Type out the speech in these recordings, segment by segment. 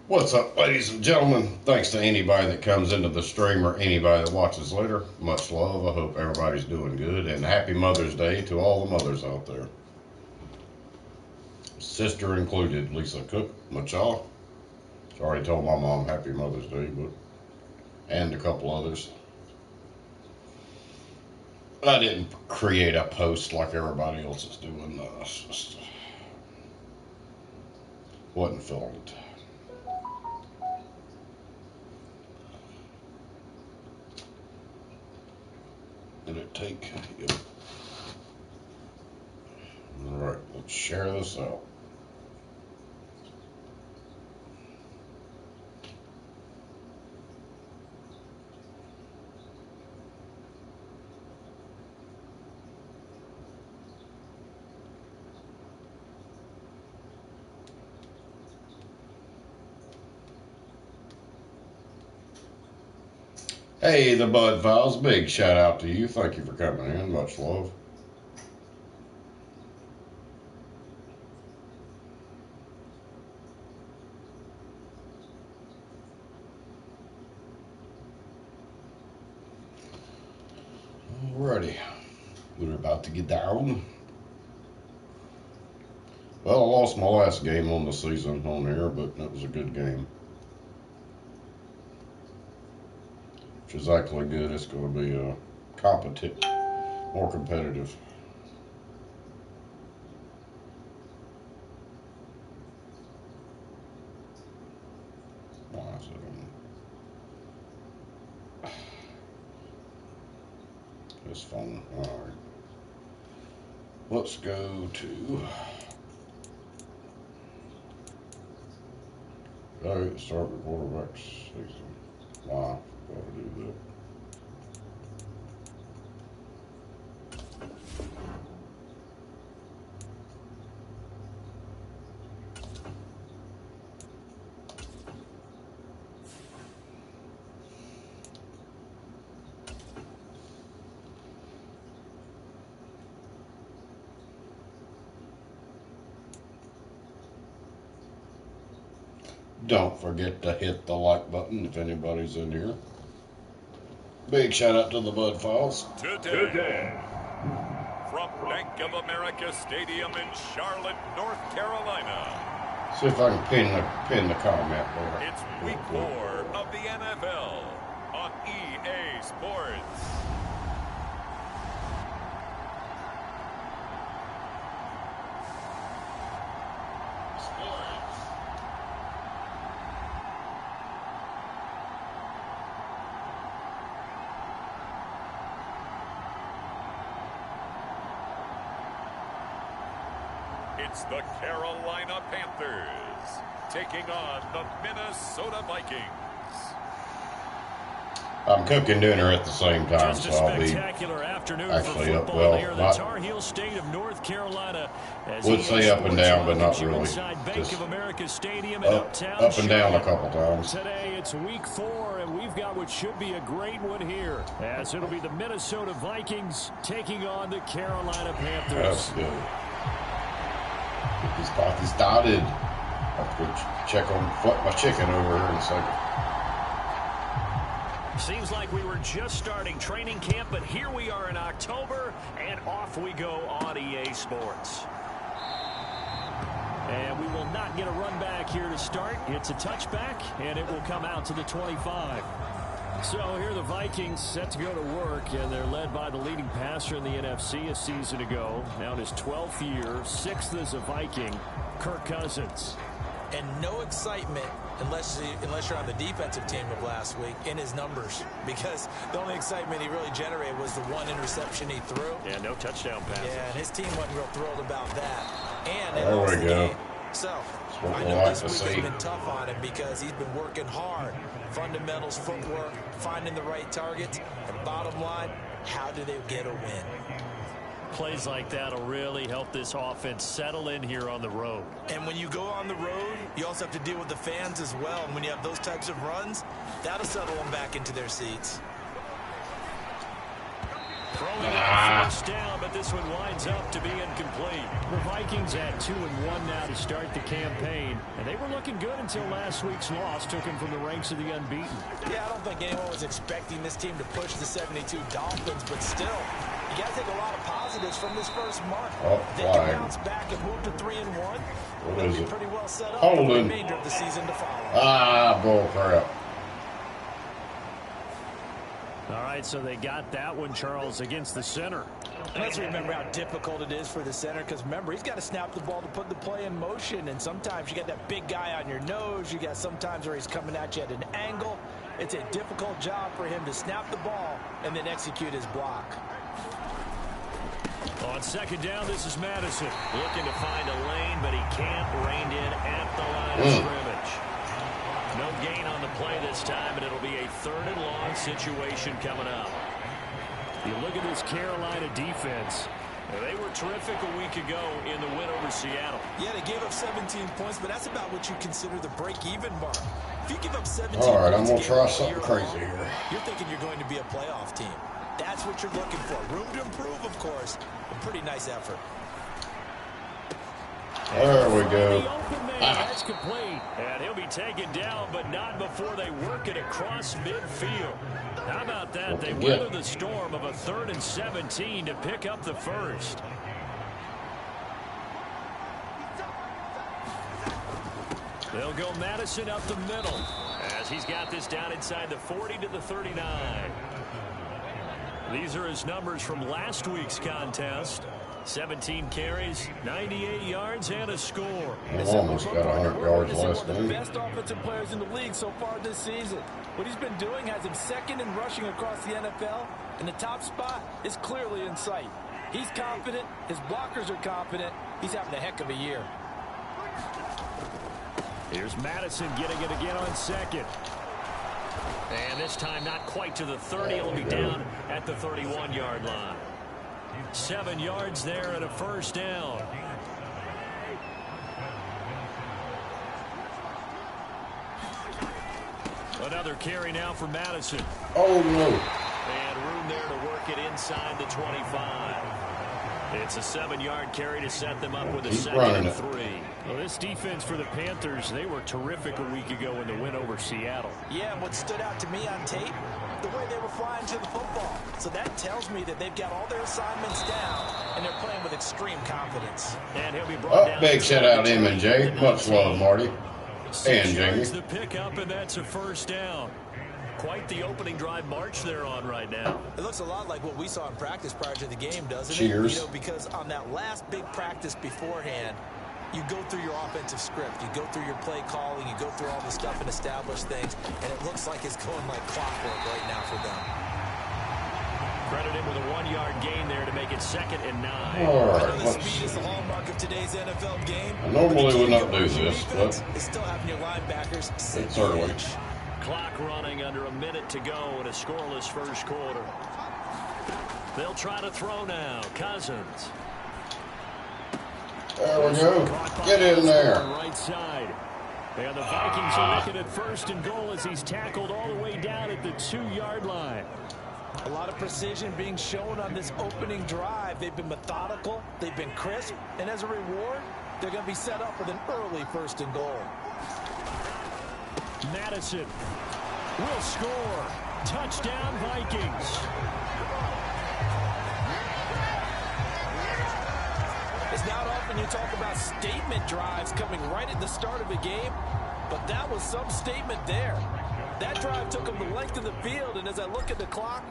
What's up, ladies and gentlemen? Thanks to anybody that comes into the stream or anybody that watches later. Much love. I hope everybody's doing good. And happy Mother's Day to all the mothers out there. Sister included, Lisa Cook, Machal. She already told my mom happy Mother's Day, and a couple others. I didn't create a post like everybody else is doing. Just wasn't feeling it. Did it take? Yep. Alright, let's share this out. Hey, the Bud Files, big shout out to you. Thank you for coming in. Much love. Alrighty, we're about to get down. Well, I lost my last game on the season on here, but it was a good game. Which is actually good. It's going to be competitive, more competitive. Why is it on this phone? All right. Let's go to. All right, start the quarterback season. Wow, gotta do that. Don't forget to hit the like button if anybody's in here. Big shout out to the Bud Files. Today, from Bank of America Stadium in Charlotte, North Carolina. See if I can pin the comment there. It's week 4 of the NFL on EA Sports. It's the Carolina Panthers taking on the Minnesota Vikings. I'm cooking dinner at the same time, Just so a I'll be spectacular afternoon actually for up. football Well, here in the Tar Heel state of North Carolina. Would say up and down, but not really. Bank of America Stadium in Up and down a couple times. Today it's week 4, and we've got what should be a great one here, as it'll be the Minnesota Vikings taking on the Carolina Panthers. That's good. Get these parties started. I have to go check on my chicken over here in a second. Seems like we were just starting training camp, but here we are in October, and off we go on EA Sports. And we will not get a run back here to start. It's a touchback, and it will come out to the 25. So here the Vikings set to go to work, and they're led by the leading passer in the NFC a season ago. Now in his 12th year, 6th as a Viking, Kirk Cousins. And no excitement unless you're on the defensive team of last week in his numbers, because the only excitement he really generated was the one interception he threw. Yeah, no touchdown passes. Yeah, and his team wasn't real thrilled about that. And there we go. Game. So I know like this to week see. has been tough on him because he's been working hard. Fundamentals, footwork, finding the right targets, and bottom line, how do they get a win? Plays like that will really help this offense settle in here on the road. And when you go on the road, you also have to deal with the fans as well. And when you have those types of runs, that'll settle them back into their seats. Throwing it on first down, but this one winds up to be incomplete. The Vikings at 2-1 now to start the campaign, and they were looking good until last week's loss took them from the ranks of the unbeaten. Yeah, I don't think anyone was expecting this team to push the 72 Dolphins, but still, you got to take a lot of positives from this first month. They can bounce back and move to 3-1. What is it? Pretty well set up Holding. for the remainder of the season to follow. Ah, bull crap. All right, so they got that one, Charles, against the center. And let's remember how difficult it is for the center, because remember, he's got to snap the ball to put the play in motion, and sometimes you got that big guy on your nose. You got sometimes where he's coming at you at an angle. It's a difficult job for him to snap the ball and then execute his block. On second down, this is Madison. Looking to find a lane, but he can't. Reined in at the line of scrimmage. No gain on the play this time, and it'll be a 3rd and long situation coming up. You look at this Carolina defense. They were terrific a week ago in the win over Seattle. Yeah, they gave up 17 points, but that's about what you consider the break-even mark. If you give up 17 All right, points, I'm going to try something crazy here. You're thinking you're going to be a playoff team. That's what you're looking for. Room to improve, of course. A pretty nice effort. There we go. That's complete. And he'll be taken down, but not before they work it across midfield. How about that? They weather the storm of a 3rd and 17 to pick up the first. They'll go Madison up the middle as he's got this down inside the 40 to the 39. These are his numbers from last week's contest. 17 carries, 98 yards, and a score. Almost got 100 yards last game. game. The best offensive players in the league so far this season. What he's been doing has him 2nd in rushing across the NFL, and the top spot is clearly in sight. He's confident. His blockers are confident. He's having a heck of a year. Here's Madison getting it again on second. And this time not quite to the 30. It'll be down at the 31-yard line. 7 yards there and a first down. Another carry now for Madison. Oh, no. And room there to work it inside the 25. It's a 7-yard carry to set them up with a 2nd and 3. Well, this defense for the Panthers, they were terrific a week ago in the win over Seattle. Yeah, and what stood out to me on tape, the way they were flying to the football. So that tells me that they've got all their assignments down, and they're playing with extreme confidence. And he'll be brought down. Big shout out M&J. Much love, Marty. And Jamie. The pickup, and that's a first down. Quite the opening drive march they're on right now. It looks a lot like what we saw in practice prior to the game, doesn't it? Cheers. You know, because on that last big practice beforehand, you go through your offensive script, you go through your play calling, you go through all the stuff and establish things, and it looks like it's going like clockwork right now for them. Credited with a 1-yard gain there to make it 2nd and 9. All right, I know the speed is the hallmark of today's NFL game. I normally would not do this, but it's still having your linebackers it's early. Clock running under a minute to go in a scoreless first quarter. They'll try to throw now. Cousins. There we go. Get in there. Right side. And the Vikings are looking at 1st and goal as he's tackled all the way down at the 2-yard line. A lot of precision being shown on this opening drive. They've been methodical, they've been crisp, and as a reward, they're going to be set up with an early 1st and goal. Madison will score. Touchdown, Vikings. It's not often you talk about statement drives coming right at the start of a game, but that was some statement there. That drive took them the length of the field, and as I look at the clock,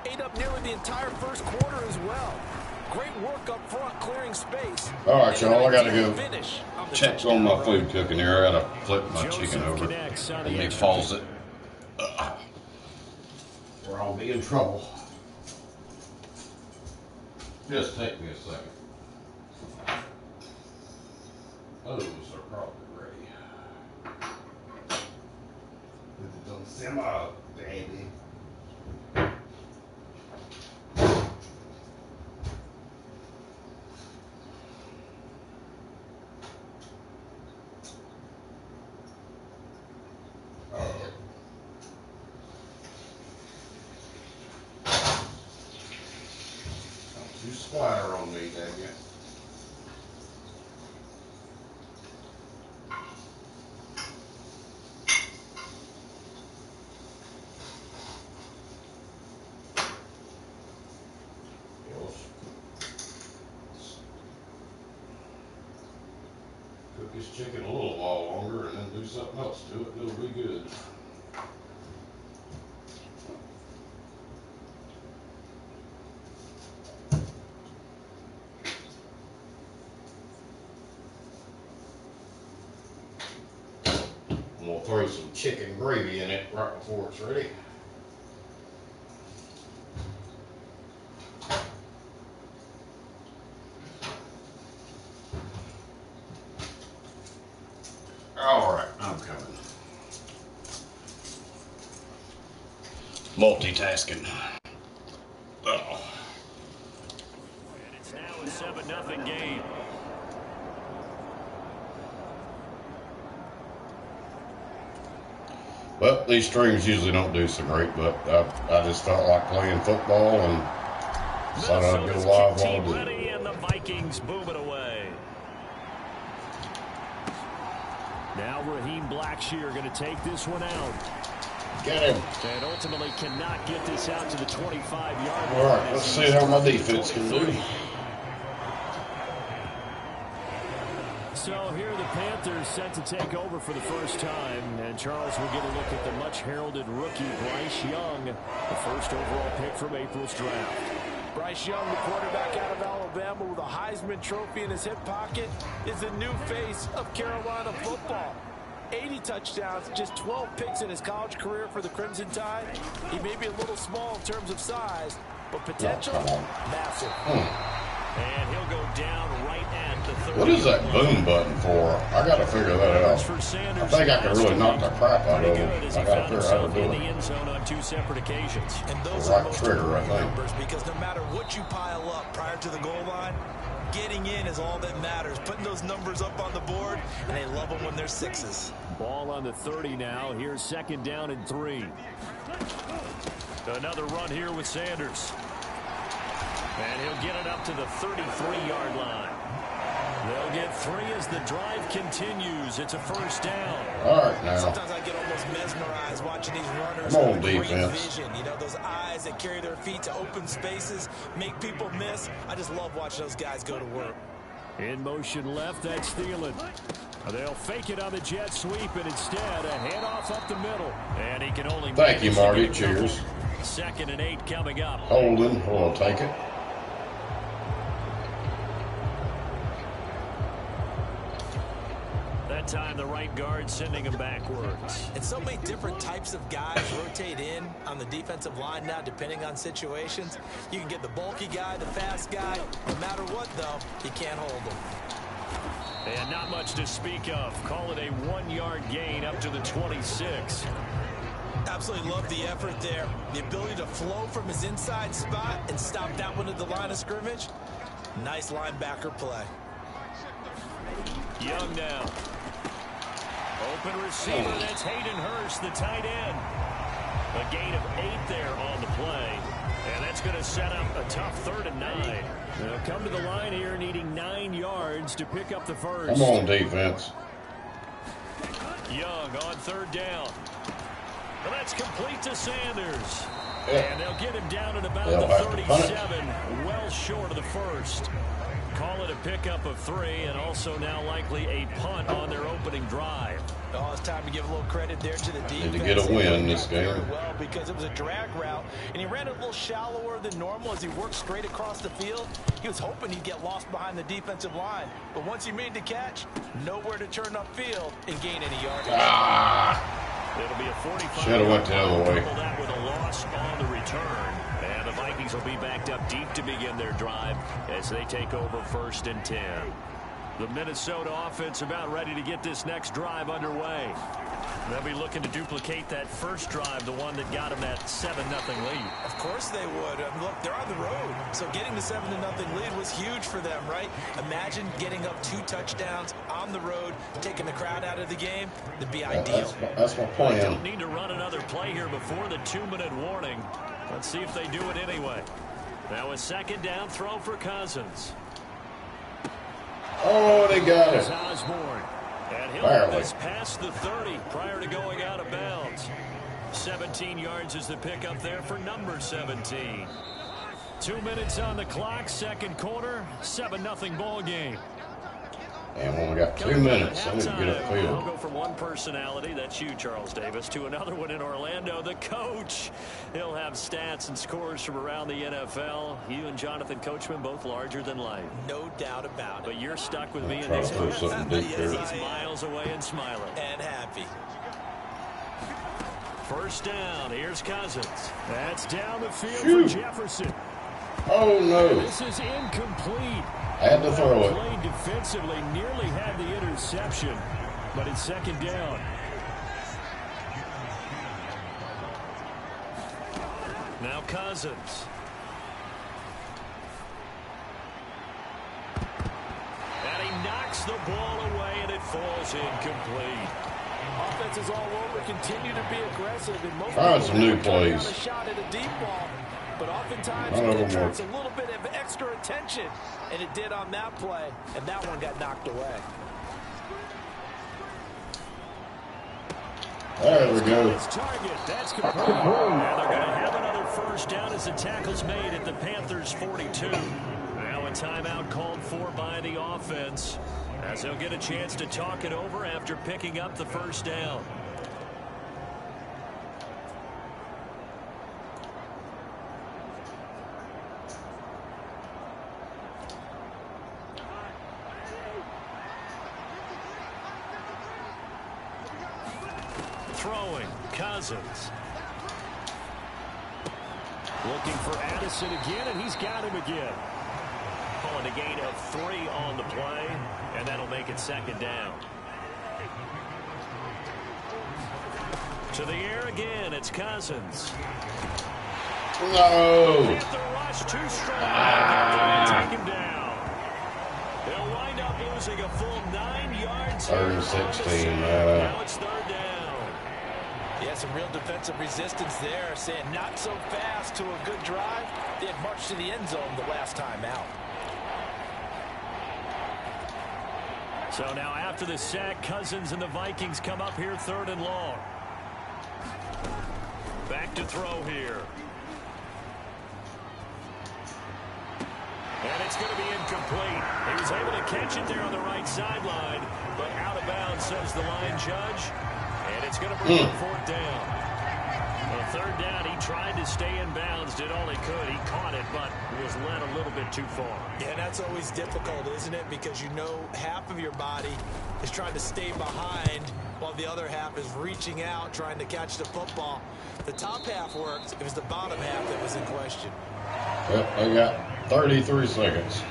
ate up nearly the entire first quarter as well. Great work up front, clearing space. All right, y'all, I got to go check on my food cooking here. I got to flip my chicken over, and he falls it. Or I'll be in trouble. Just take me a second. Those are probably ready. Put it on simmer, baby. You splatter on me, dang you. Cook this chicken a little while longer and then do something else to it, and it'll be good. I'm gonna throw some chicken gravy in it right before it's ready. All right, I'm coming. Multitasking. Oh. And it's now a 7-0 game. Well, these streams usually don't do so great, but I just felt like playing football and decided I'd go live while I do. Ready, and the Vikings boom it away. Now Raheem Blackshear going to take this one out. Get him. And ultimately cannot get this out to the 25-yard line. All right, let's see how my defense can do. So here the Panthers set to take over for the first time, and Charles will get a look at the much-heralded rookie Bryce Young, the first overall pick from April's draft. Bryce Young, the quarterback out of Alabama with a Heisman Trophy in his hip pocket, is the new face of Carolina football. 80 touchdowns, just 12 picks in his college career for the Crimson Tide. He may be a little small in terms of size, but potential, massive. And he'll go down right at the 30. What is that boom button for? I gotta figure that out. I think I can really knock the crap out of it. I gotta figure out how to do in the it. end zone on 2 separate occasions. And those The are right most trigger, I important think. numbers, because no matter what you pile up prior to the goal line, getting in is all that matters. Putting those numbers up on the board, and they love them when they're sixes. Ball on the 30 now. Here's 2nd down and 3. Another run here with Sanders. And he'll get it up to the 33-yard line. They'll get 3 as the drive continues. It's a first down. All right, now. Sometimes I get almost mesmerized watching these runners. Come on, with great defense. vision. You know, those eyes that carry their feet to open spaces, make people miss. I just love watching those guys go to work. In motion left, that's Thielen. They'll fake it on the jet sweep, and instead a handoff up the middle. And he can only... Thank you, Marty. Cheers. 2nd and 8 coming up. Holding. We'll take it. That time the right guard sending him backwards. And so many different types of guys rotate in on the defensive line now, depending on situations. You can get the bulky guy, the fast guy. No matter what, though, you can't hold them. And not much to speak of. Call it a 1-yard gain up to the 26. Absolutely love the effort there. The ability to flow from his inside spot and stop that one at the line of scrimmage. Nice linebacker play. Young now. Open receiver, that's Hayden Hurst, the tight end. A gain of 8 there on the play. And that's going to set up a tough 3rd and 9. They'll come to the line here needing 9 yards to pick up the first. Come on, defense. Young on 3rd down. Well, that's complete to Sanders. Yeah. And they'll get him down at about They'll the have to punt it. 37, well short of the first. Call it a pickup of 3, and also now likely a punt on their opening drive. Oh, it's time to give a little credit there to the defense. Need to get a win this game. Very well, because it was a drag route, and he ran it a little shallower than normal as he worked straight across the field. He was hoping he'd get lost behind the defensive line, but once he made the catch, nowhere to turn upfield and gain any yardage. It'll be a 45. Should have went the other way. Couple that with a loss on the return. And the Vikings will be backed up deep to begin their drive as they take over 1st and 10. The Minnesota offense about ready to get this next drive underway. They'll be looking to duplicate that first drive, the one that got them that 7-0 lead. Of course they would. Look, they're on the road, so getting the 7-0 lead was huge for them, right? Imagine getting up 2 touchdowns on the road, taking the crowd out of the game. That'd be ideal. That's my plan. Don't need to run another play here before the 2-minute warning. Let's see if they do it anyway. Now a second down throw for Cousins. Oh, they got it. Osborne. And he'll Barely. have this past the 30 prior to going out of bounds. 17 yards is the pickup there for number 17. 2 minutes on the clock, second quarter, 7-0 ball game. And when we got 2 minutes, I need to get I'll upfield. go from one personality, that's you, Charles Davis, to another one in Orlando, the coach. He'll have stats and scores from around the NFL. You and Jonathan Coachman both larger than life. No doubt about it. But you're stuck with me in Try this to put one. something deep there. He's miles away and smiling. And happy. First down, here's Cousins. That's down the field Shoot. for Jefferson. Oh, no. This is incomplete. Had to throw it. Played defensively, nearly had the interception, but it's second down. Now Cousins. And he knocks the ball away, and it falls incomplete. Offenses all over continue to be aggressive, and most Trying people some new turn down plays. a shot at a deep ball, but oftentimes None of it them attracts a work. little bit of extra attention, and it did on that play, and that one got knocked away. There we go. His target, that's complete. And they're going to have another first down as the tackle's made at the Panthers' 42. Now a timeout called for by the offense, as they'll get a chance to talk it over after picking up the first down. Throwing, Cousins. Looking for Addison again, and he's got him again. Calling a gain of 3 on the play, and that'll make it second down. To the air again, it's Cousins. No. Panther rush too strong. Take him down. They'll wind up losing a full 9 yards. Third and 16, Now it's third down. Yeah, some real defensive resistance there, saying not so fast to a good drive. They had marched to the end zone the last time out. So now after the sack, Cousins and the Vikings come up here third and long. Back to throw here. And it's going to be incomplete. He was able to catch it there on the right sideline, but out of bounds, says the line judge. And it's going to bring up fourth down. On third down, he tried to stay in bounds, did all he could. He caught it, but was led a little bit too far. Yeah, that's always difficult, isn't it? Because you know half of your body is trying to stay behind while the other half is reaching out, trying to catch the football. The top half worked. It was the bottom half that was in question. Yep, they got 33 seconds.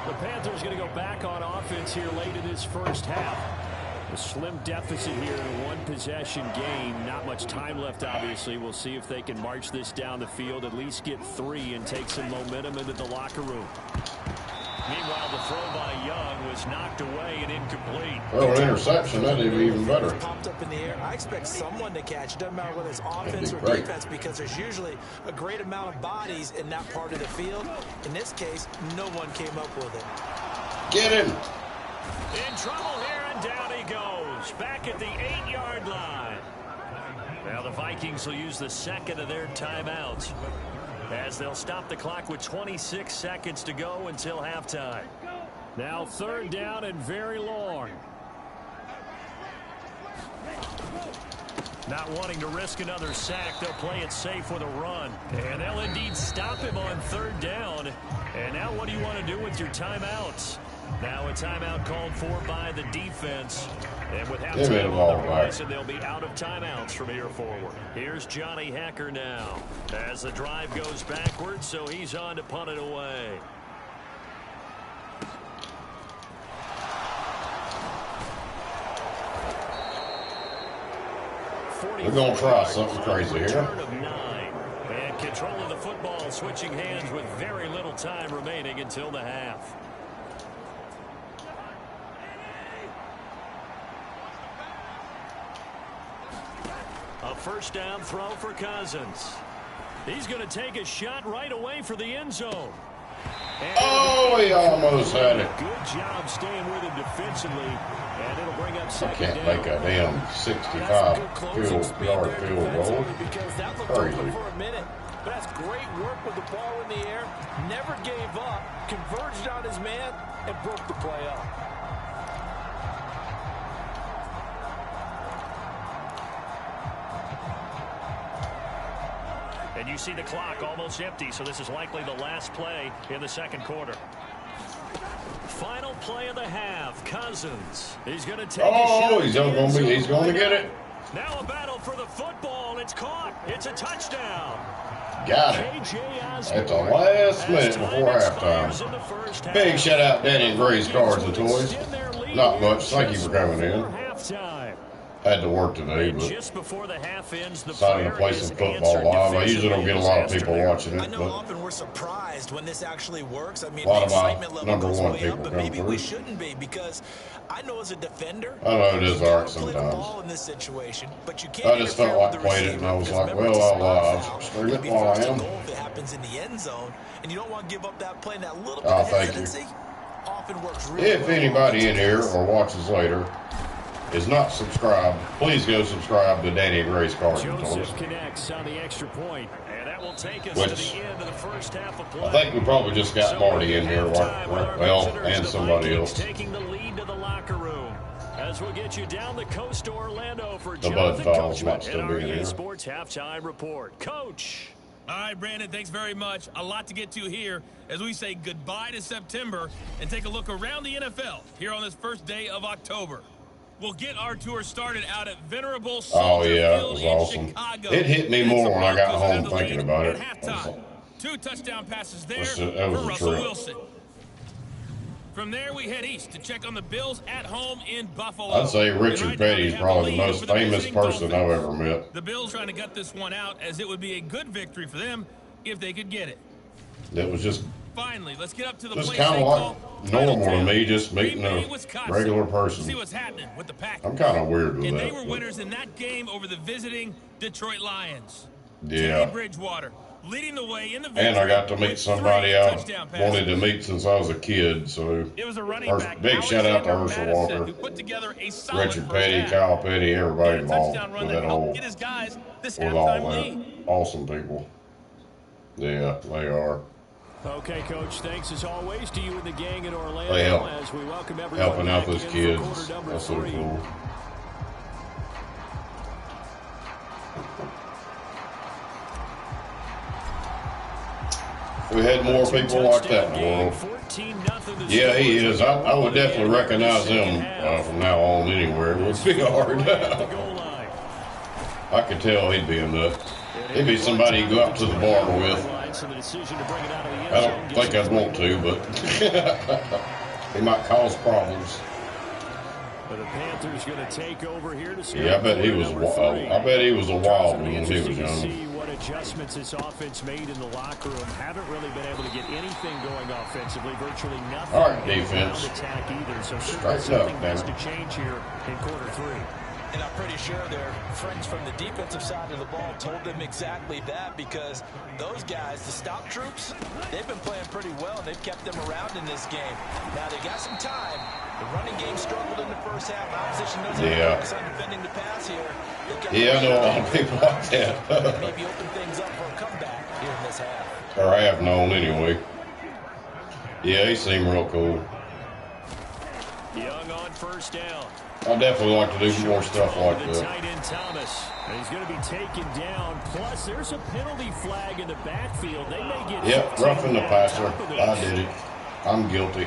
The Panthers going to go back on offense here late in this first half. A slim deficit here in a one-possession game. Not much time left, obviously. We'll see if they can march this down the field, at least get 3 and take some momentum into the locker room. Meanwhile, the throw by Young was knocked away and incomplete. Throw an interception, that'd be even better. Popped up in the air. I expect someone to catch. Doesn't matter whether it's offense or great. defense, because there's usually a great amount of bodies in that part of the field. In this case, no one came up with it. Get him. In trouble here, and down he goes. Back at the 8-yard line. Now the Vikings will use the second of their timeouts, as they'll stop the clock with 26 seconds to go until halftime. Now third down and very long. Not wanting to risk another sack, they'll play it safe with a run. And they'll indeed stop him on third down. And now what do you want to do with your timeouts? Now a timeout called for by the defense. And with halftime on the horizon, they'll be out of timeouts from here forward. Here's Johnny Hacker now as the drive goes backwards, so he's on to punt it away. We're going to try something crazy here. Return of 9. And control of the football switching hands with very little time remaining until the half. A first down throw for Cousins. He's going to take a shot right away for the end zone. Oh, he almost had it. Good job staying with him defensively, and it'll bring up I second can't down. make a damn 65-yard field goal. Because that looked Crazy. open for a minute. But that's great work with the ball in the air. Never gave up. Converged on his man and broke the play up. And you see the clock almost empty, so this is likely the last play in the second quarter. Final play of the half. Cousins. He's going to take a shot. He's going to get it. Now a battle for the football. It's caught. It's a touchdown. Got it. At the last minute before halftime. Big shout out Danny and Gray's Cards and Toys. Not much. Thank you for coming in. Had to work today, but just before the half ends, the decided to play some football live. I usually don't get a lot of people watching I it, know but often we're surprised when this actually works. I mean, a lot the of my excitement level number goes one way people up, but come maybe we through. shouldn't be, because I know as a defender, I know it is you art gotta play the sometimes. ball in this situation, but you can't I just felt interfere like with the playing it, and I receiver, was like, because remember, well, it's a I'll spot foul. stream You'll it be while I first to am. goal if it happens in the end zone, and you don't want to give up that play and that little bit Oh, of thank you. hesitancy. Often works really If well anybody in here against. or watches later is not subscribed, please go subscribe to Danny and Gray's Cards and Toys. Joseph connects on the extra point, and that will take us Which, to the end of the first half of play. I think we probably just got Marty in here, and somebody else. Taking the lead to the locker room. As we'll get you down the coast to Orlando for The Jonathan Bud Files Coachman might still and be our in EA here. Sports Halftime Report. Coach. All right, Brandon, thanks very much. A lot to get to here as we say goodbye to September and take a look around the NFL here on this first day of October. We'll get our tour started out at Venerable Soldier Yeah, it Field was in awesome. Chicago. It hit me And it's more the when I got Broncos that home have the thinking lead about at it. halftime. 2 touchdown passes there That was for a Russell trip. Wilson. From there, we head east to check on the Bills at home in Buffalo. I'd say And Richard right now Petty's they have probably the lead most over the famous visiting person I've Dolphins. ever met. The Bills trying to gut this one out, as it would be a good victory for them if they could get it. That was just Finally, let's get up to the Just place kind they of call like normal to Town. me, just meeting Green Bay, a Wisconsin. regular See person. what's happening with the Packers. I'm kind of weird with And that. they were but winners in that game over the visiting Detroit Lions. Yeah. Teddy Bridgewater leading the way in the victory. And I got to meet with somebody 3 I touchdown passes. wanted to meet since I was a kid. So It was a running First, back, big shout out to Alexander Herschel Madison, Walker, who put together a solid Richard first Petty, half. Kyle Petty, everybody And a involved touchdown run with that that helped whole, get his guys this with all halftime that. lead. Awesome people. Yeah, they are. Okay, Coach, thanks as always to you and the gang in Orlando They help. as we welcome everyone Helping out back those in for kids. quarter number That's so 3. cool. We had more people like that in the world. 14-0 Yeah, he is. I would definitely recognize him from now on anywhere. It would be hard. I could tell he'd be a nut. He'd be somebody you go out to the bar with. I don't think I'd want to, but he might cause problems. But the Panthers going to take over here to Yeah, I bet he was. I bet he was a wild one when he was Interesting to young. see what adjustments this offense made in the locker room. Haven't really been able to get anything going offensively. Virtually nothing. All right, in the defense. ground attack either. So Straighten something up, needs damn to it. change here in quarter 3. And I'm pretty sure their friends from the defensive side of the ball told them exactly that, because those guys, the stop troops, they've been playing pretty well, and they've kept them around in this game. Now, they got some time. The running game struggled in the first half. Opposition doesn't Yeah. focus on defending the pass here. They've got Yeah, I know a lot of people like that. maybe open things up for a comeback here in this half. Or I have known anyway. Yeah, he seemed real cool. Young on first down. I definitely like to do more stuff like The that. tight end Thomas. And he's going to be taken down. Plus, there's a penalty flag in the backfield. They may get Yep, 15 roughing the on passer. top of this. I did it. I'm guilty.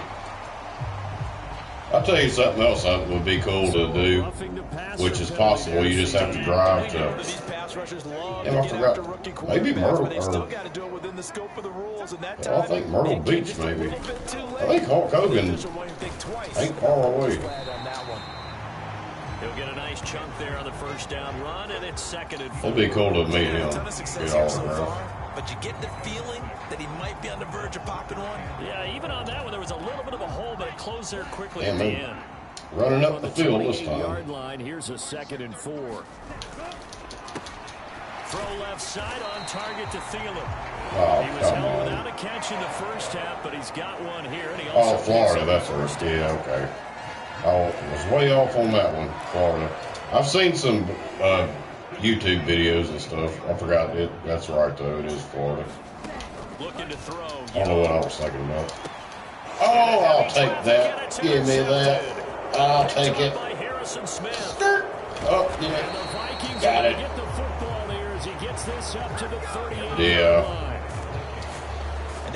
I'll tell you something else that would be cool to do, Roughing the passer which is penalty possible. there. You just have to drive to. These pass rushers love Damn, I to get forgot. after rookie Maybe quarterbacks, Myrtle. but they still Or, got to do it within the scope of the rules. And that well, I time, think Myrtle they came Beach, just a maybe. little bit too late. I think Hulk Hogan The official won't even think twice. ain't far away. Flag on that one. He'll get a nice chunk there on the first down run, and it's 2nd and 4. It'd be cool to meet Had him. a ton of success Get here so autograph. far, but you get the feeling that he might be on the verge of popping one. Yeah, even on that one, there was a little bit of a hole, but it closed there quickly Damn, at the they end. running On up the the field this 28-yard time. line, here's a 2nd and 4. throw left side on target to Thielen. Oh, He was held without a catch in the first half, but he's got one here. And he oh, also Florida, that's first. Yeah, okay. I was way off on that one, Florida. I've seen some YouTube videos and stuff. I forgot it. That's right, though. It is Florida. Looking to throw. I don't know what I was thinking about. Oh, I'll take that. Give me that. I'll take it. Oh, yeah. Got it. Yeah.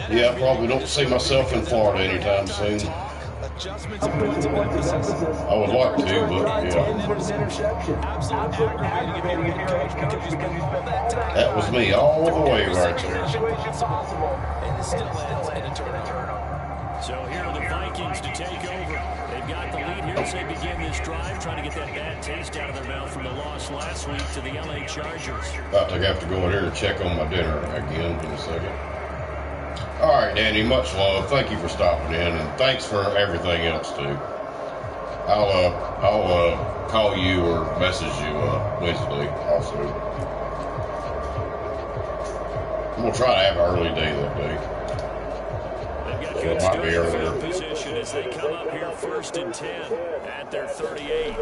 Yeah, I probably don't see myself in Florida anytime soon. I would like to, but yeah. That was me all the way right there. So here are the Vikings to take over. They've got the lead here as they begin this drive, trying to get that bad taste out of their mouth from the loss last week to the LA Chargers. About to have to go in here and check on my dinner again in a second. All right, Danny, much love. Thank you for stopping in, and thanks for everything else, too. I'll call you or message you Wednesday also. I'm going to try to have an early day that day. So it might be earlier. Position as they come up here 1st and 10 at their 38.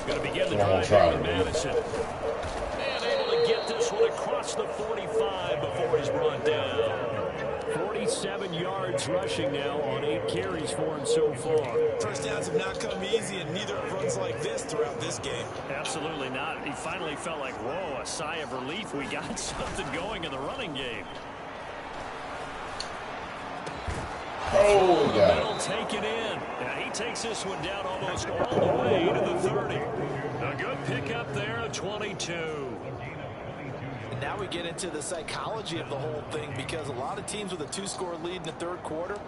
Going to begin the drive with Madison. And able to get this one across the 45 before he's brought down. 47 yards rushing now on 8 carries for him so far. First downs have not come easy, and neither have runs like this throughout this game. Absolutely not. He finally felt like, whoa, a sigh of relief. We got something going in the running game. Oh, got it. Take it in. And he takes this one down almost all the way to the 30. A good pickup there, 22. And now we get into the psychology of the whole thing, because a lot of teams with a 2-score lead in the third quarter,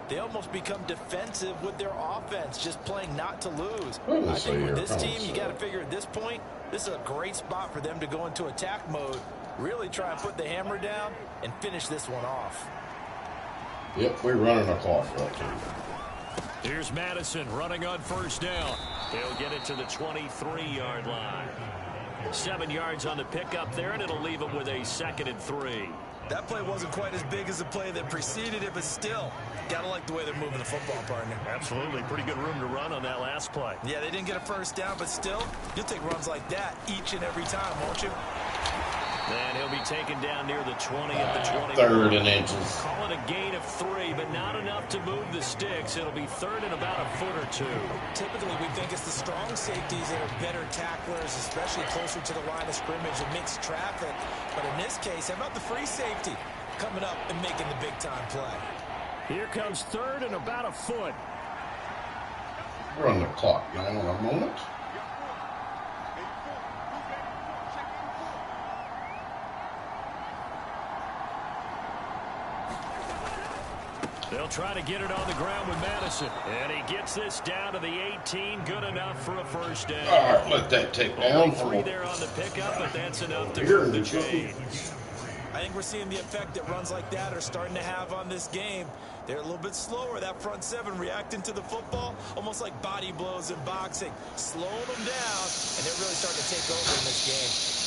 they almost become defensive with their offense, just playing not to lose. I think with this team, you got to figure at this point, this is a great spot for them to go into attack mode, really try and put the hammer down and finish this one off. Yep, we're running a clock right there. Here's Madison running on 1st down. He'll get it to the 23-yard line. 7 yards on the pickup there, and it'll leave him with a 2nd and 3. That play wasn't quite as big as the play that preceded it, but still, gotta like the way they're moving the football, partner. Absolutely. Pretty good room to run on that last play. Yeah, they didn't get a 1st down, but still, you'll take runs like that each and every time, won't you? And he'll be taken down near the 20 at the 20. 3rd and inches. Call it a gain of 3, but not enough to move the sticks. It'll be 3rd and about a foot or 2. Typically, we think it's the strong safeties that are better tacklers, especially closer to the line of scrimmage and mixed traffic. But in this case, how about the free safety coming up and making the big-time play? Here comes 3rd and about a foot. Run the clock, y'all, in a moment. They'll try to get it on the ground with Madison. And he gets this down to the 18. Good enough for a 1st down. All right, let that take down. 3 there on the pickup, but that's enough to move the chains. I think we're seeing the effect that runs like that are starting to have on this game. They're a little bit slower. That front 7 reacting to the football, almost like body blows in boxing. Slowing them down, and they're really starting to take over in this game.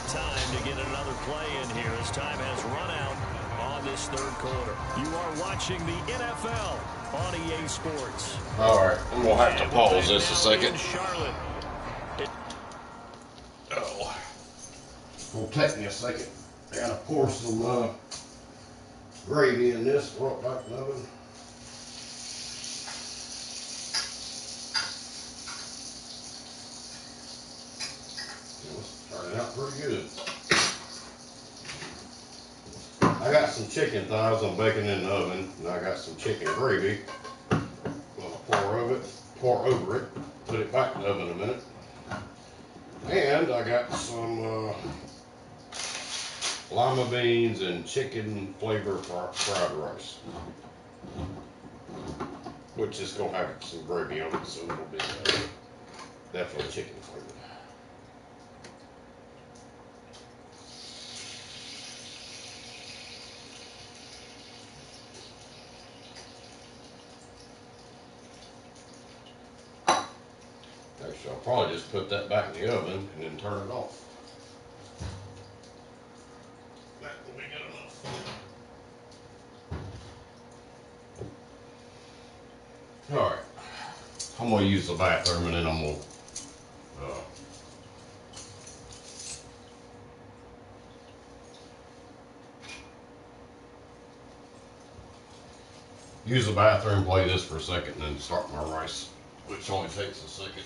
Time to get another play in here as time has run out on this 3rd quarter. You are watching the NFL on EA Sports. All right, I'm going to have to pause this a second. Charlotte. Oh. It'll take me a second. I got to pour some gravy in this right back in the oven. Turning out pretty good. I got some chicken thighs I'm baking in the oven, and I got some chicken gravy. I'm gonna pour over it, put it back in the oven a minute. And I got some lima beans and chicken flavor fried rice, which is gonna have some gravy on it, so it'll be definitely chicken flavor. Actually, I'll probably just put that back in the oven and then turn it off. That will be good enough. Alright. I'm going to use the bathroom and then I'm going to use the bathroom, play this for a second, and then start my rice, which only takes a second.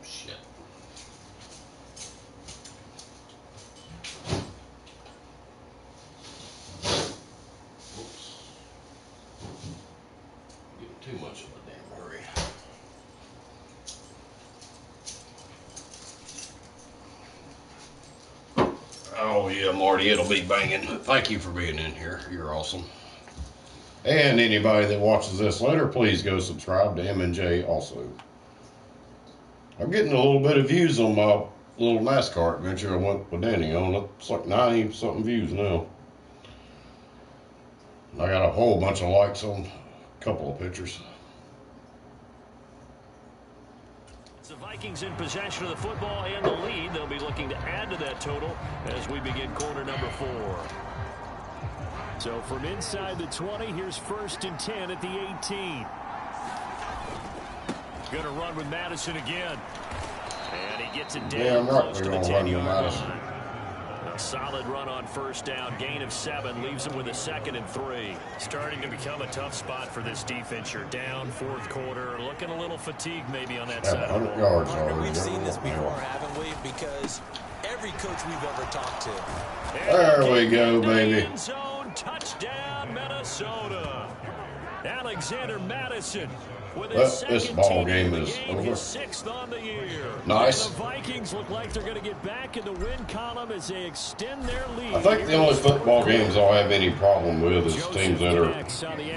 Shit. Oops. Getting too much of a damn hurry. Oh yeah, Marty, it'll be banging. Thank you for being in here. You're awesome. And anybody that watches this later, please go subscribe to M&J also. I'm getting a little bit of views on my little NASCAR adventure I went with Danny on. It's like 90 something views now. I got a whole bunch of likes on a couple of pictures. The Vikings in possession of the football and the lead. They'll be looking to add to that total as we begin quarter number 4. So from inside the 20, here's 1st and 10 at the 18. Going to run with Madison again. And he gets it down close to the 10-yard line. A solid run on 1st down. Gain of 7 leaves him with a 2nd and 3. Starting to become a tough spot for this defense. You're down 4th quarter. Looking a little fatigued maybe on that side of the ball. Partner, we've seen this before, haven't we? Because every coach we've ever talked to. There we go, baby. End zone, touchdown, Minnesota. Alexander Madison with his This second ball TD game of the is game, over. his 6th on the year. Nice. And the Vikings look like they're going to get back in the win column as they extend their lead. I think the only football games I'll have any problem with is teams that are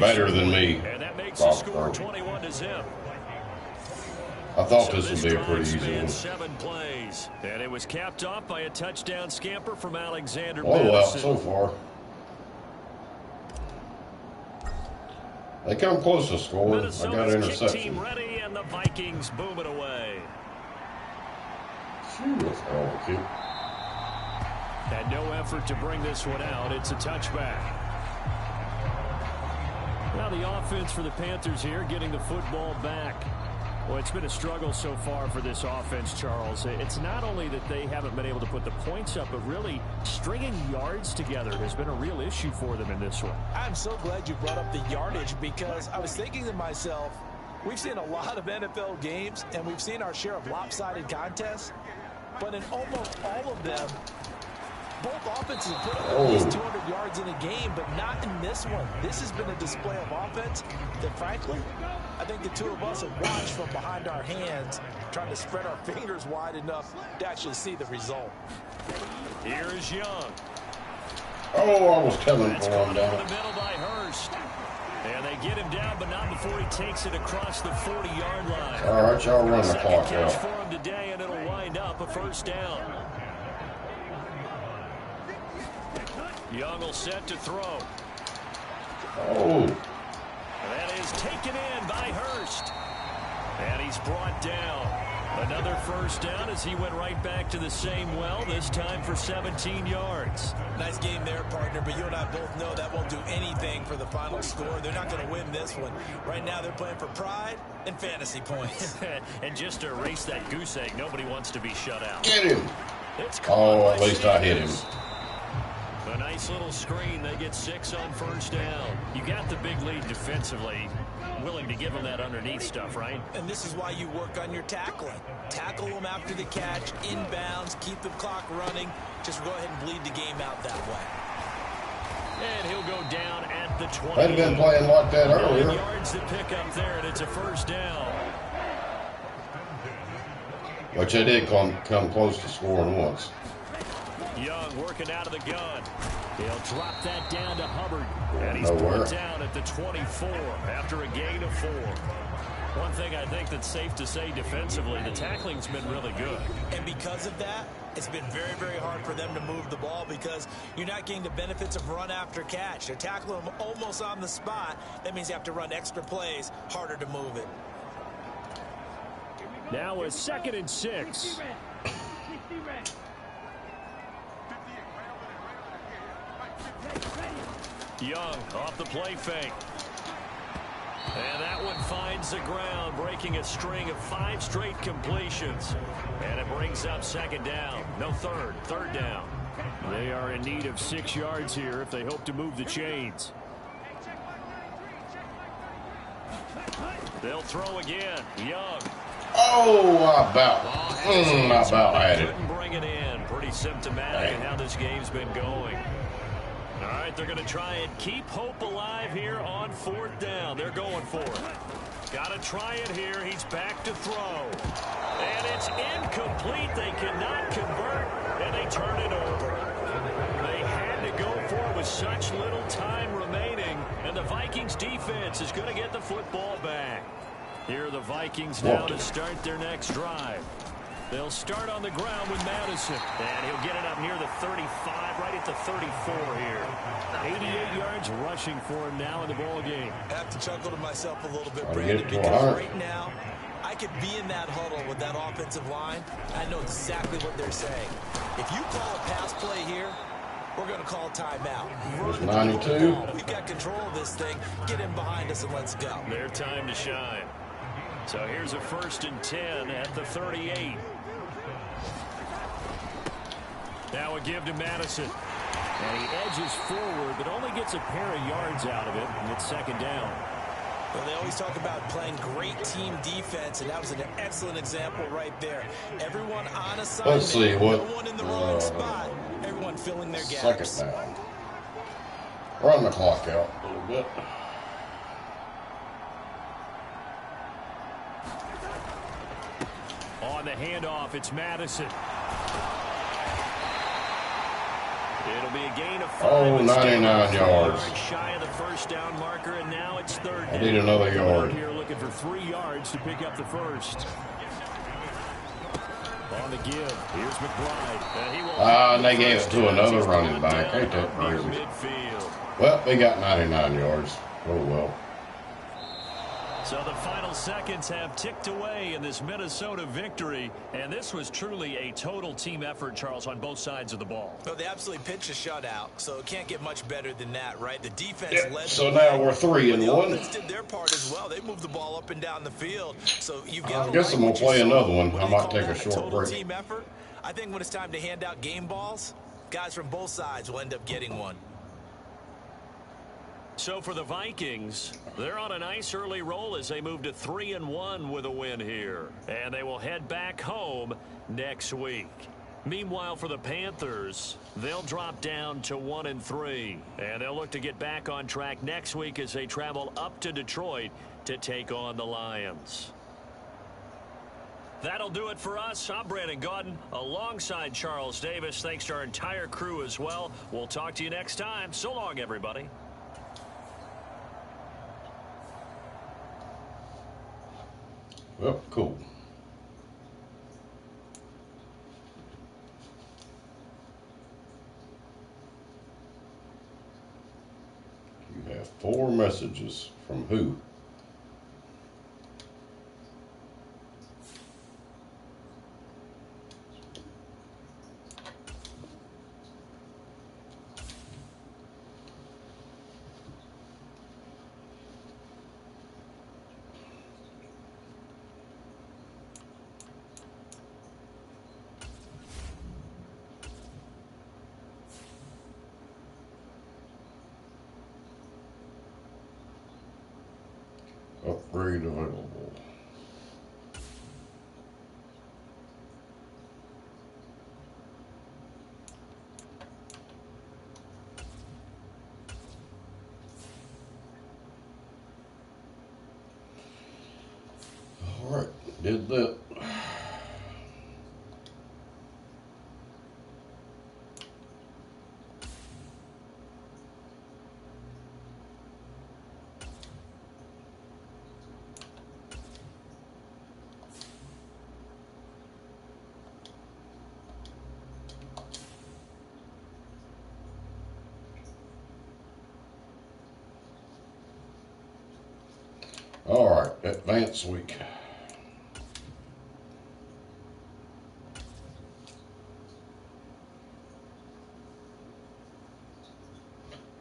better than me. And that makes the score 21-0. I thought this would be a pretty easy one. 7 plays, and it was capped off by a touchdown scamper from Alexander Well, Madison. so far. They come close to scoring. I got an Minnesota's kick team interception. ready, and the Vikings boom it away. Let's call the kick. And no effort to bring this one out. It's a touchback. Now the offense for the Panthers here, getting the football back. Well, it's been a struggle so far for this offense, Charles. It's not only that they haven't been able to put the points up, but really stringing yards together has been a real issue for them in this one. I'm so glad you brought up the yardage because I was thinking to myself, we've seen a lot of NFL games and we've seen our share of lopsided contests, but in almost all of them, both offenses have put up at least 200 yards in a game, but not in this one. This has been a display of offense that, frankly, I think the two of us have watched from behind our hands, trying to spread our fingers wide enough to actually see the result. Here is Young. Oh, I was coming for him down. In the middle by Hurst. And they get him down, but not before he takes it across the 40-yard line. All right, y'all run the clock Catch out. for him today, and it'll wind up a first down. Young will set to throw. Oh. That is taken in by Hurst. And he's brought down. Another first down as he went right back to the same well, this time for 17 yards. Nice game there, partner, but you and I both know that won't do anything for the final score. They're not going to win this one. Right now they're playing for pride and fantasy points. And just to erase that goose egg, nobody wants to be shut out. Get him. Oh, at least I hit him. A nice little screen. They get 6 on first down. You got the big lead defensively. Willing to give them that underneath stuff, right? And this is why you work on your tackling. Tackle them after the catch, inbounds, keep the clock running. Just go ahead and bleed the game out that way. And he'll go down at the 20. They'd have been playing like that earlier. Yards to pick up there, and it's a first down. Which they did come close to scoring once. Young working out of the gun. He'll drop that down to Hubbard. And he's Nowhere. brought down at the 24 after a gain of 4. One thing I think that's safe to say defensively, the tackling's been really good. And because of that, it's been very, very hard for them to move the ball because you're not getting the benefits of run after catch. They're tackling them almost on the spot. That means you have to run extra plays, harder to move it. Now a 2nd and 6. Young off the play fake. And that one finds the ground, breaking a string of 5 straight completions. And it brings up 2nd down. No, third down. They are in need of 6 yards here if they hope to move the chains. They'll throw again. Young. Oh, I about had it. Couldn't bring it in. Pretty symptomatic in how this game's been going. All right, they're going to try and keep hope alive here on 4th down. They're going for it. Got to try it here. He's back to throw. And it's incomplete. They cannot convert, and they turn it over. They had to go for it with such little time remaining, and the Vikings defense is going to get the football back. Here are the Vikings now to start their next drive. They'll start on the ground with Madison. And he'll get it up near the 35, right at the 34 here. 88 yards rushing for him now in the ball game. I have to chuckle to myself a little bit, Brandon, because right now I could be in that huddle with that offensive line. I know exactly what they're saying. If you call a pass play here, we're going to call timeout. It's 92. We've got control of this thing. Get in behind us and let's go. Their time to shine. So here's a 1st and 10 at the 38. Now a give to Madison. And he edges forward, but only gets a pair of yards out of it, and it's 2nd down. Well, they always talk about playing great team defense, and that was an excellent example right there. Everyone on assignment, Let's see what. no one in the wrong spot. Everyone filling their gaps. 2nd down. Run the clock out a little bit. On the handoff, it's Madison. It'll be a gain of 5. Oh, 99 yards. Shy of the 1st down marker, and now it's 3rd down. I need another yard. Here looking for 3 yards to pick up the first. On the give, here's McBride. And they gave it to another running back. Ain't that crazy? Midfield. Well, they got 99 yards. Oh, well. So the final seconds have ticked away in this Minnesota victory, and this was truly a total team effort, Charles, on both sides of the ball. Well, they absolutely pitched a shutout, so it can't get much better than that, right? The defense led. So now we're 3 and 1. The offense did their part as well. They moved the ball up and down the field. So you've got. I guess I'm gonna play another one. I might take a short break. Team effort. I think when it's time to hand out game balls, guys from both sides will end up getting one. So for the Vikings, they're on a nice early roll as they move to 3 and 1 with a win here. And they will head back home next week. Meanwhile, for the Panthers, they'll drop down to 1-3. And they'll look to get back on track next week as they travel up to Detroit to take on the Lions. That'll do it for us. I'm Brandon Gaudin alongside Charles Davis. Thanks to our entire crew as well. We'll talk to you next time. So long, everybody. Well, cool. You have 4 messages from who? Upgrade available. All right, did that. All right, advance week.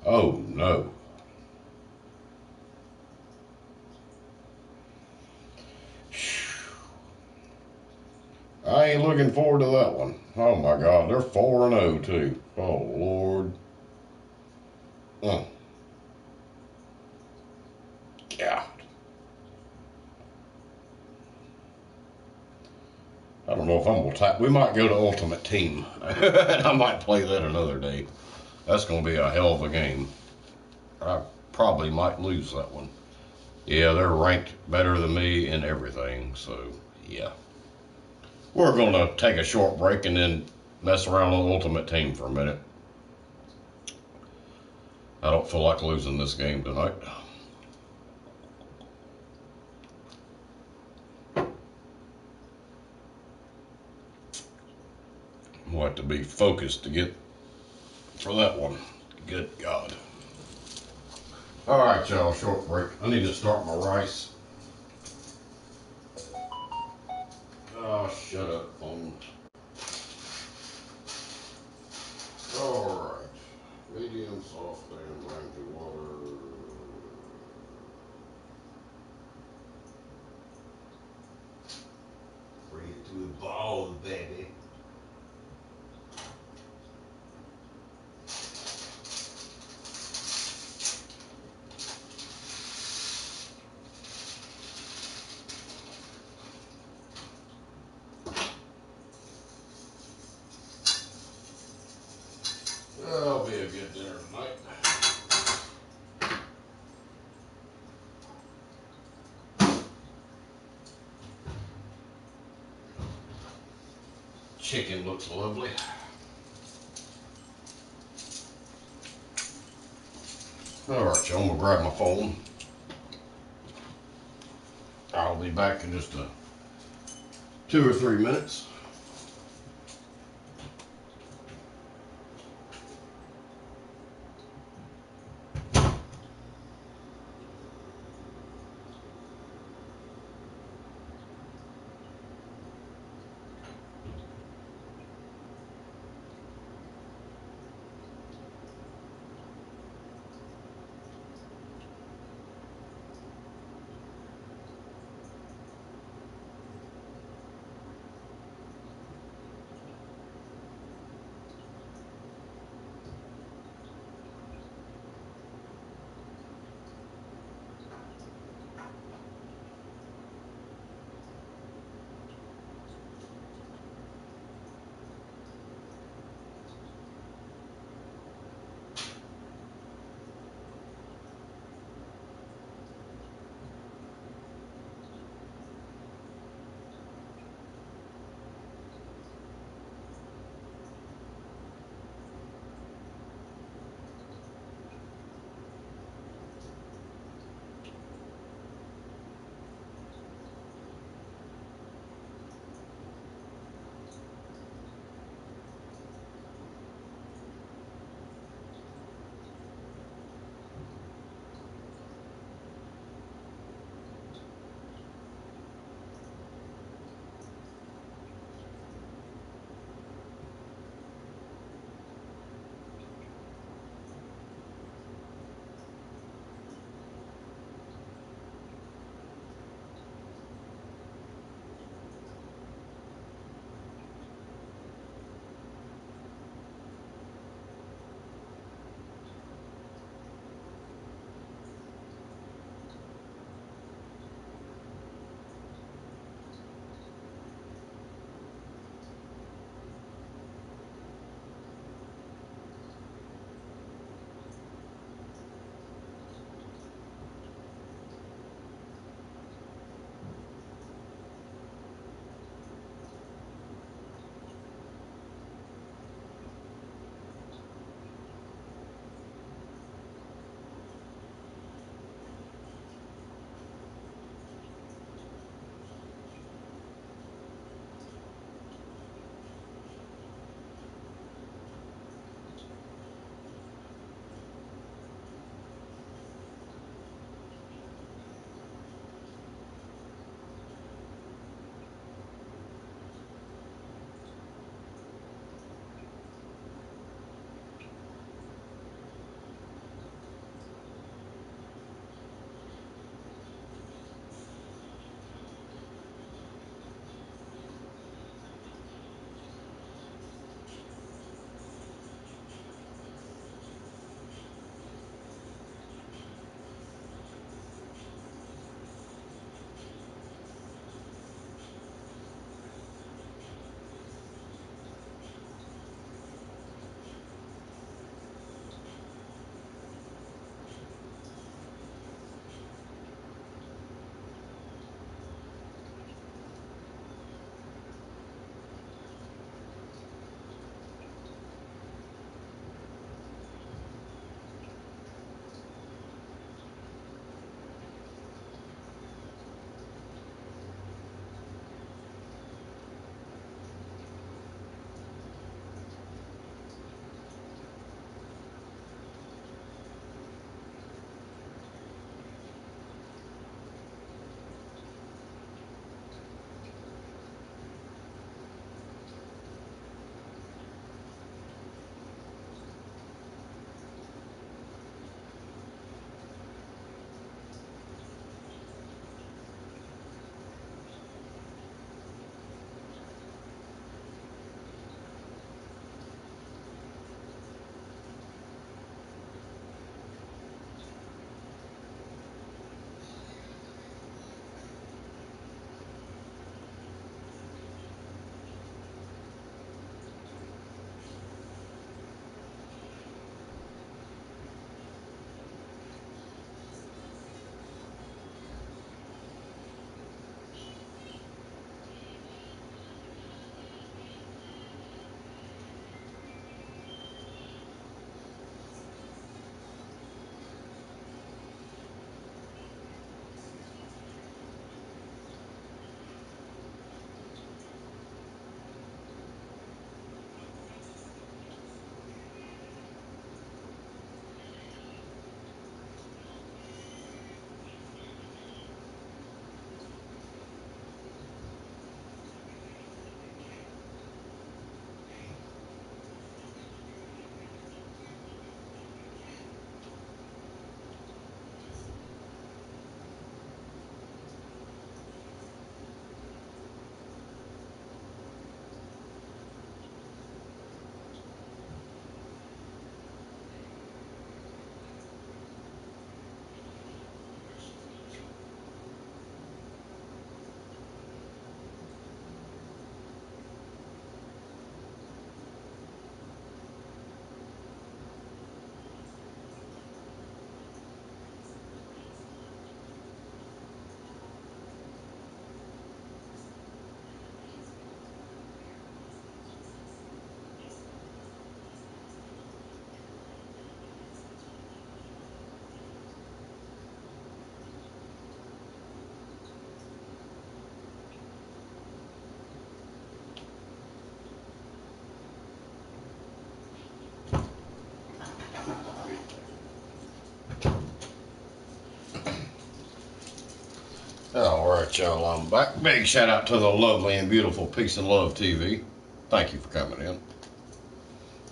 Oh no. I ain't looking forward to that one. Oh my God, they're 4-0 too. Oh Lord. God. I don't know if I'm gonna type. We might go to Ultimate Team. I might play that another day. That's gonna be a hell of a game. I probably might lose that one. Yeah, they're ranked better than me in everything, so yeah. We're gonna take a short break and then mess around on Ultimate Team for a minute. I don't feel like losing this game tonight. We'll have to be focused to get for that one. Good God. All right, y'all, short break. I need to start my rice. Oh, shut up, phone. All right. Medium, soft, and range water. Bring it to a ball, baby. That'll be a good dinner tonight. Chicken looks lovely. All right, y'all, I'm gonna grab my phone. I'll be back in just 2 or 3 minutes. All right, y'all, I'm back. Big shout out to the lovely and beautiful Peace and Love TV. Thank you for coming in.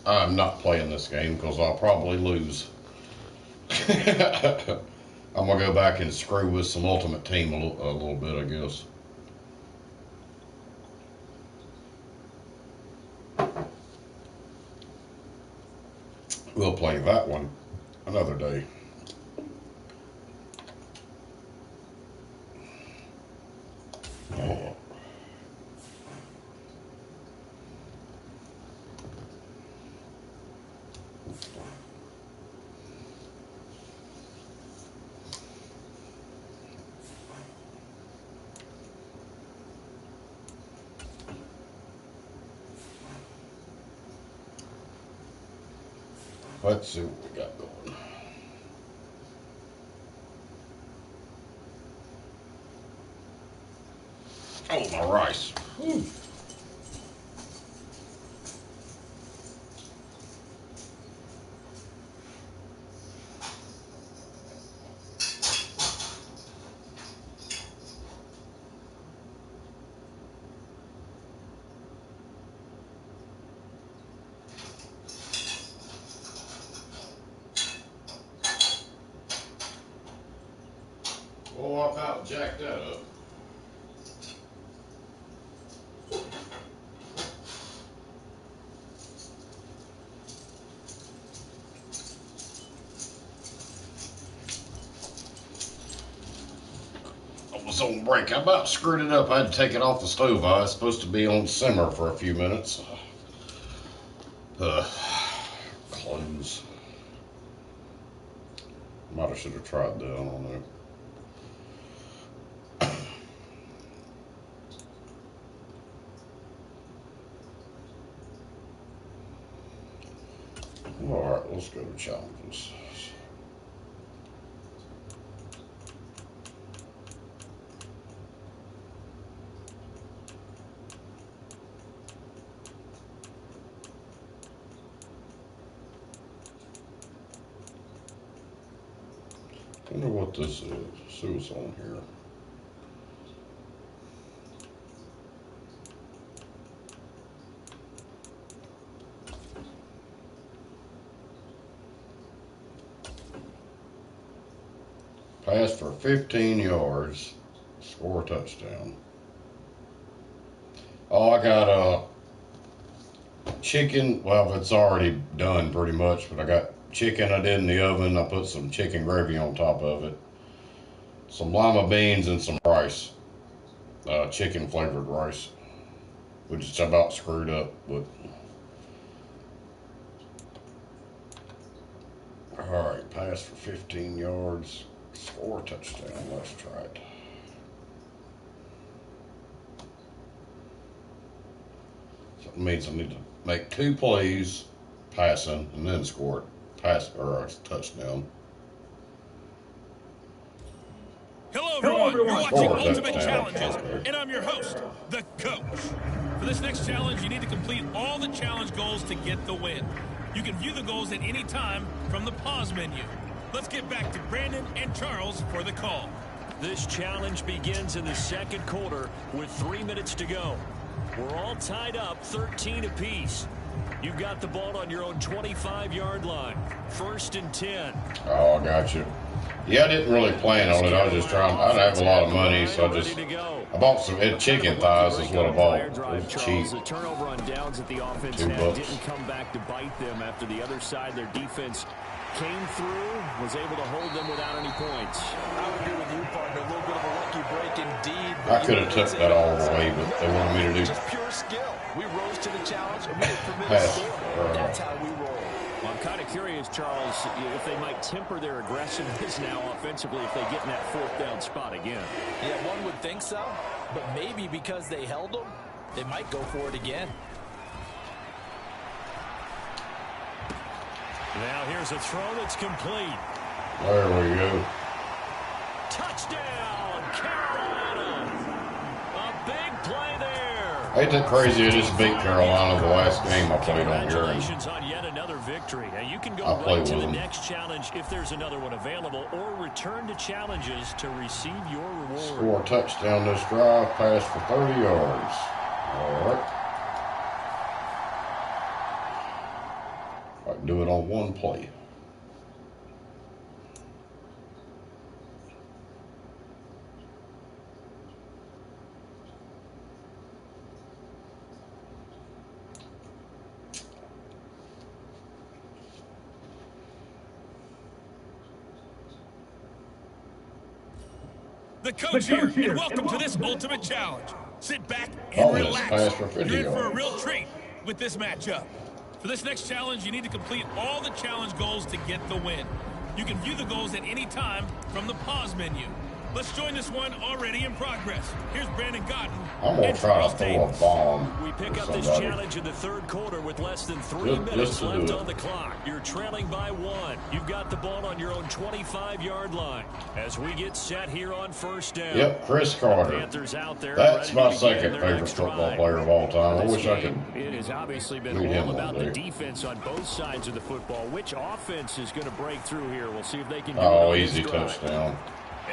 I'm not playing this game because I'll probably lose. I'm going to go back and screw with some Ultimate Team a little bit, I guess. We'll play that one another day. Oh. Let's see what we got going. Oh, my rice. Whew. We'll walk out and jack that up. I was on break. I about screwed it up. I had to take it off the stove. I was supposed to be on simmer for a few minutes. Close. Might have should have tried that. I don't know. All right, let's go to challenges. I wonder what this is. See what's on here. Pass for 15 yards, score a touchdown. Oh, I got a chicken. Well, it's already done pretty much, but I got chicken I did in the oven. I put some chicken gravy on top of it, some lima beans, and some rice, chicken flavored rice, which is about screwed up. But all right, pass for 15 yards. Score a touchdown. Let's try it. So it means I need to make 2 plays passing and then score it. Pass or a touchdown. Hello, everyone. You're watching Ultimate Challenges, and I'm your host, the coach. For this next challenge, you need to complete all the challenge goals to get the win. You can view the goals at any time from the pause menu. Let's get back to Brandon and Charles for the call. This challenge begins in the second quarter with 3 minutes to go. We're all tied up 13 apiece. You've got the ball on your own 25-yard line. 1st and 10. Oh, I got you. Yeah, I didn't really plan on it. I was just trying. I didn't have a lot of money, so I bought some chicken thighs. Is what I bought. It was cheap. The turnover on downs that the offense had didn't come back to bite them after the other side. Their defense came through, was able to hold them without any points. I would agree with you, partner. A little bit of a lucky break indeed. I could have took that all away, but they wanted me to do. Just pure skill. We rose to the challenge and we didn't permit a score. That's how we roll. Well, I'm kind of curious, Charles, if they might temper their aggressiveness now offensively if they get in that 4th down spot again. Yeah, one would think so, but maybe because they held them, they might go for it again. Now here's a throw that's complete. There we go. Touchdown, Carolina. A big play there. Ain't that crazy? I just beat Carolina the last game I played on here. Congratulations on yet another victory. Now you can go right to the next challenge if there's another one available, or return to challenges to receive your reward. Score a touchdown this drive, pass for 30 yards. All right. I can do it on one play. The coach here, and welcome to this ultimate challenge. Sit back and relax. You're in for a real treat with this matchup. For this next challenge, you need to complete all the challenge goals to get the win. You can view the goals at any time from the pause menu. Let's join this one already in progress. Here's Brandon Cotton. I'm going to try to throw a bomb. We pick up this challenge in the third quarter with less than 3 minutes left on the clock. You're trailing by 1. You've got the ball on your own 25-yard line. As we get set here on first down. Yep, Chris Carter. Panthers out there. That's my second favorite football player of all time. I wish I could. It has obviously been all about the defense on both sides of the football. Which offense is going to break through here? We'll see if they can do it. Oh, easy touchdown.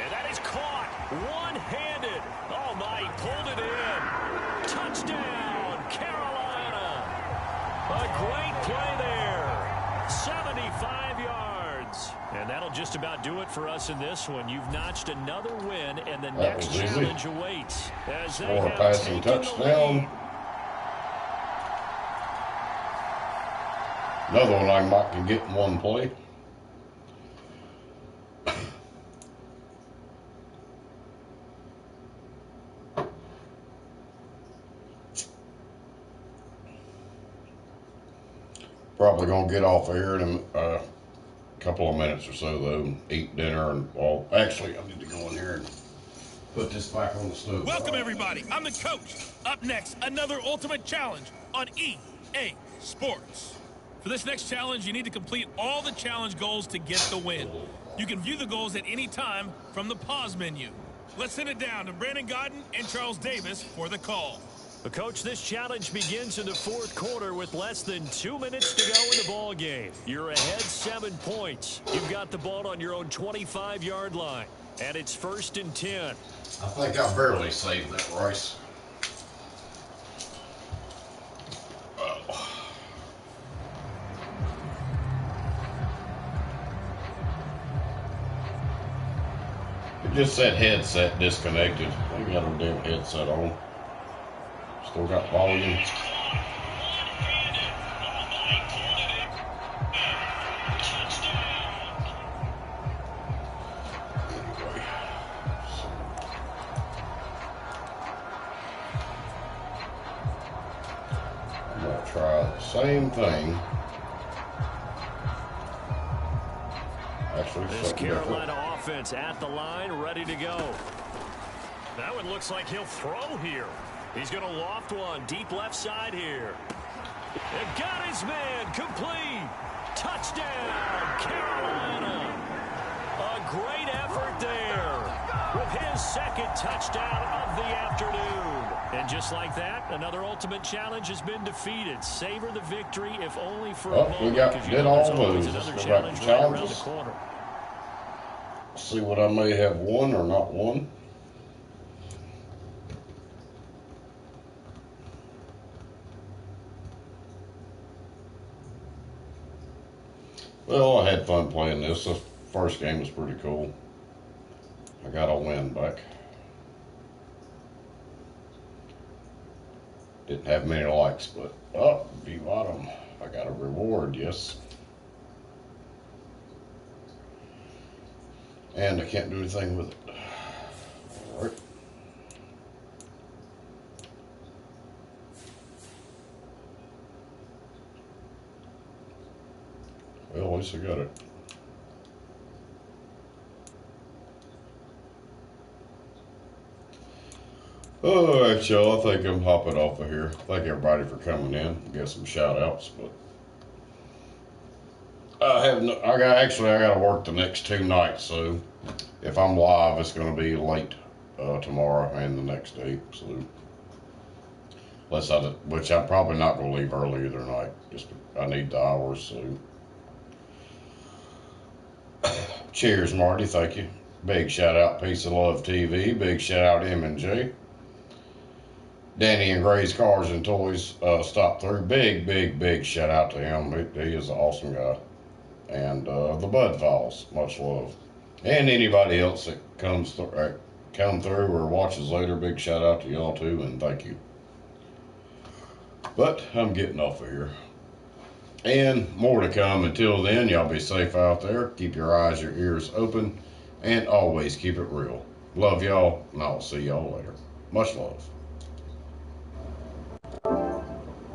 And that is caught one-handed. Oh, my, he pulled it in. Touchdown, Carolina. A great play there. 75 yards. And that'll just about do it for us in this one. You've notched another win, and the next challenge awaits. As they have passing touchdown. Another one I might can get in one play. Probably gonna get off of here in a couple of minutes or so, though. Eat dinner and actually, I need to go in here and put this back on the stove. Welcome everybody. I'm the coach. Up next, another ultimate challenge on EA Sports. For this next challenge, you need to complete all the challenge goals to get the win. You can view the goals at any time from the pause menu. Let's send it down to Brandon Godden and Charles Davis for the call. Coach, this challenge begins in the fourth quarter with less than 2 minutes to go in the ball game. You're ahead 7 points. You've got the ball on your own 25-yard line, and it's 1st and 10. I think I barely saved that race. It just said headset disconnected. I got a damn headset on. Still got volume. Anyway. I'm going to try the same thing. Actually, this Carolina offense at the line, ready to go. That one looks like he'll throw here. He's going to loft one deep left side here. And got his man complete. Touchdown, Carolina. A great effort there with his second touchdown of the afternoon. And just like that, another ultimate challenge has been defeated. Savor the victory, if only for a moment. We did all those. Let's go back to challenges. See what I may have won or not won. Well, I had fun playing this. The first game was pretty cool. I got a win back. Didn't have many likes, but view bottom. I got a reward, yes. And I can't do anything with it. All right. Well, at least I got it. All right, y'all. I think I'm hopping off of here. Thank everybody for coming in. Get some shout outs, but I got to work the next 2 nights, so if I'm live, it's going to be late tomorrow and the next day. So, Which I'm probably not going to leave early either night. Just I need the hours. So, cheers, Marty. Thank you. Big shout out, Peace of Love TV. Big shout out, M&J. Danny and Gray's Cars and Toys stopped through. Big shout out to him. He is an awesome guy. And the Bud Files, much love. And anybody else that come through or watches later, big shout out to y'all too, and thank you. But I'm getting off of here. And more to come. Until then, y'all be safe out there. Keep your eyes, your ears open, and always keep it real. Love y'all, and I'll see y'all later. Much love.